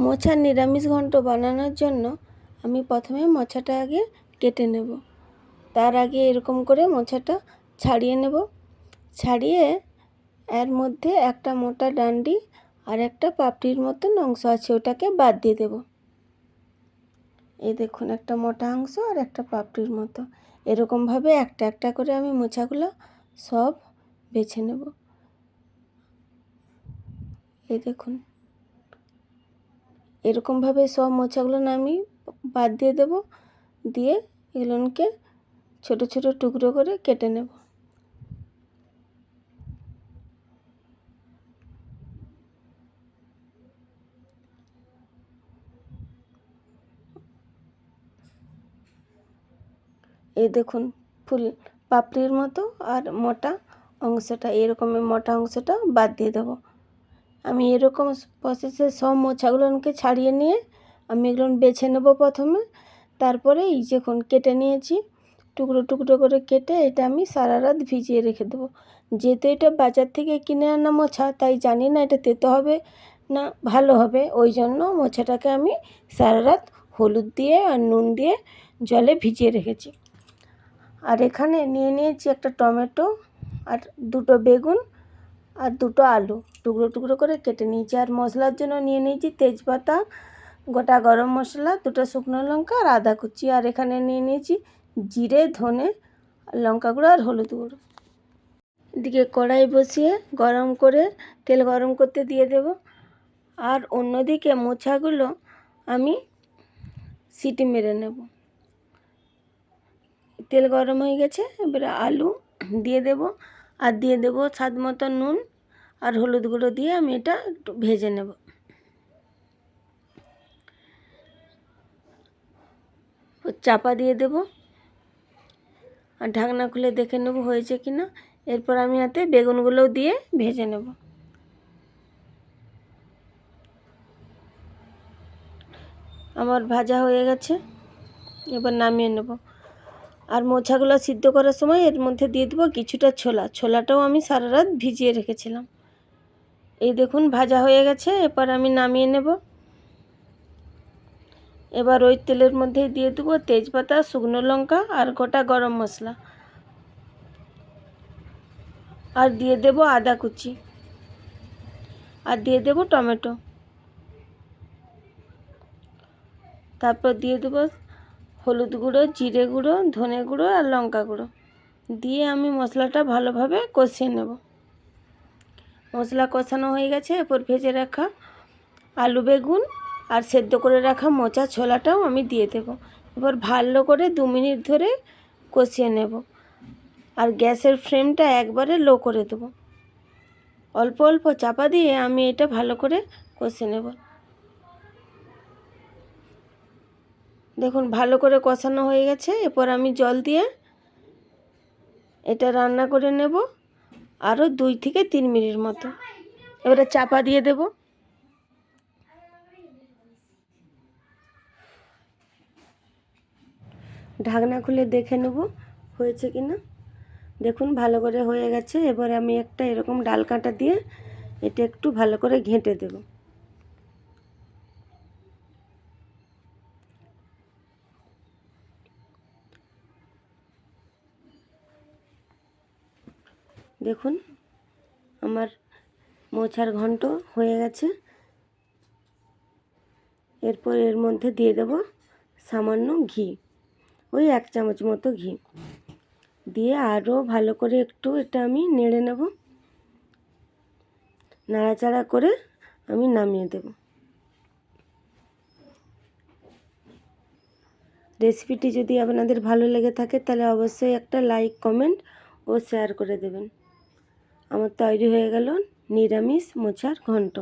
মোচার নিরামিষ ঘন্ট বানানোর জন্য আমি প্রথমে মোচাটা আগে কেটে নেব। তার আগে এরকম করে মোচাটা ছাড়িয়ে নেব। ছাড়িয়ে এর মধ্যে একটা মোটা ডান্ডি আর একটা পাপড়ির মতন অংশ আছে, ওটাকে বাদ দিয়ে দেব। এই দেখুন, একটা মোটা অংশ আর একটা পাপড়ির মতো, এরকমভাবে একটা একটা করে আমি মোচাগুলো সব বেছে নেব। এই দেখুন, এরকমভাবে সব মোচাগুলো আমি বাদ দিয়ে দেব। দিয়ে এগুলোকে ছোট ছোট টুকরো করে কেটে নেব। এই দেখুন, ফুল পাপড়ির মতো আর মোটা অংশটা, এরকমের মোটা অংশটা বাদ দিয়ে দেবো। আমি এরকম প্রসেসে সব মোচাগুলোকে ছাড়িয়ে নিয়ে আমি এগুলো বেছে নেব প্রথমে। তারপরে এই যখন কেটে নিয়েছি টুকরো টুকরো করে কেটে, এটা আমি সারা রাত ভিজিয়ে রেখে দেবো। যেহেতু এটা বাজার থেকে কিনে আনা মোচা, তাই জানি না এটা তেতো হবে না ভালো হবে, ওই জন্য মোচাটাকে আমি সারা রাত হলুদ দিয়ে আর নুন দিয়ে জলে ভিজিয়ে রেখেছি। আর এখানে নিয়ে নিয়েছি একটা টমেটো আর দুটো বেগুন আর দুটো আলু টুকরো টুকরো করে কেটে নিয়েছি। আর মশলার জন্য নিয়ে নিয়েছি তেজপাতা, গোটা গরম মশলা, দুটো শুকনো লঙ্কা আর আদা কুচি। আর এখানে নিয়ে নিয়েছি জিরে, ধনে, লঙ্কা গুঁড়ো আর হলুদ গুঁড়ো। এদিকে কড়াই বসিয়ে গরম করে তেল গরম করতে দিয়ে দেব। আর অন্যদিকে মোচাগুলো আমি সিটি মেরে নেব। তেল গরম হয়ে গেছে, এবারে আলু দিয়ে দেব আর দিয়ে দেব স্বাদ মতো নুন আর হলুদ গুঁড়ো দিয়ে আমি এটা একটু ভেজে নেব। চাপা দিয়ে দেব আর ঢাকনা খুলে দেখে নেব হয়েছে কি না। এরপর আমি হাতে বেগুনগুলোও দিয়ে ভেজে নেব। আমার ভাজা হয়ে গেছে, এবার নামিয়ে নেব। আর মোচাগুলো সিদ্ধ করার সময় এর মধ্যে দিয়ে দেবো কিছুটা ছোলাটাও আমি সারা রাত ভিজিয়ে রেখেছিলাম। এই দেখুন ভাজা হয়ে গেছে, এরপর আমি নামিয়ে নেব। এবার ওই তেলের মধ্যে দিয়ে দেবো তেজপাতা, শুকনো লঙ্কা আর গোটা গরম মশলা, আর দিয়ে দেব আদা কুচি, আর দিয়ে দেব টমেটো। তারপর দিয়ে দেব হলুদ গুঁড়ো, জিরে গুঁড়ো, ধনে গুঁড়ো আর লঙ্কা গুঁড়ো দিয়ে আমি মশলাটা ভালোভাবে কষিয়ে নেব। মশলা কষানো হয়ে গেছে, এরপর ভেজে রাখা আলু, বেগুন আর সেদ্ধ করে রাখা মোচা ছোলাটাও আমি দিয়ে দেব। এবার ভালো করে 2 মিনিট ধরে কষিয়ে নেব। আর গ্যাসের ফ্লেমটা একবারে লো করে দেব। অল্প অল্প চাপা দিয়ে আমি এটা ভালো করে কষিয়ে নেব। দেখুন ভালো করে কষানো হয়ে গেছে, এরপর আমি জল দিয়ে এটা রান্না করে নেব আরও 2 থেকে 3 মিনিট মতো। এবারে চাপা দিয়ে দেব। ঢাকনা খুলে দেখে নেব হয়েছে কি না। দেখুন ভালো করে হয়ে গেছে। এবার আমি একটা এরকম ডাল কাঁটা দিয়ে এটা একটু ভালো করে ঘেঁটে দেব। দেখুন আমার মোচার ঘন্ট হয়ে গেছে। এরপর এর মধ্যে দিয়ে দেব সামান্য ঘি, ওই 1 চামচ মতো ঘি দিয়ে আরও ভালো করে একটু এটা আমি নেড়ে নেব। নাড়াচাড়া করে আমি নামিয়ে দেব। রেসিপিটি যদি আপনাদের ভালো লেগে থাকে তাহলে অবশ্যই একটা লাইক, কমেন্ট ও শেয়ার করে দেবেন। আমার তৈরি হয়ে গেল নিরামিষ মোচার ঘন্ট।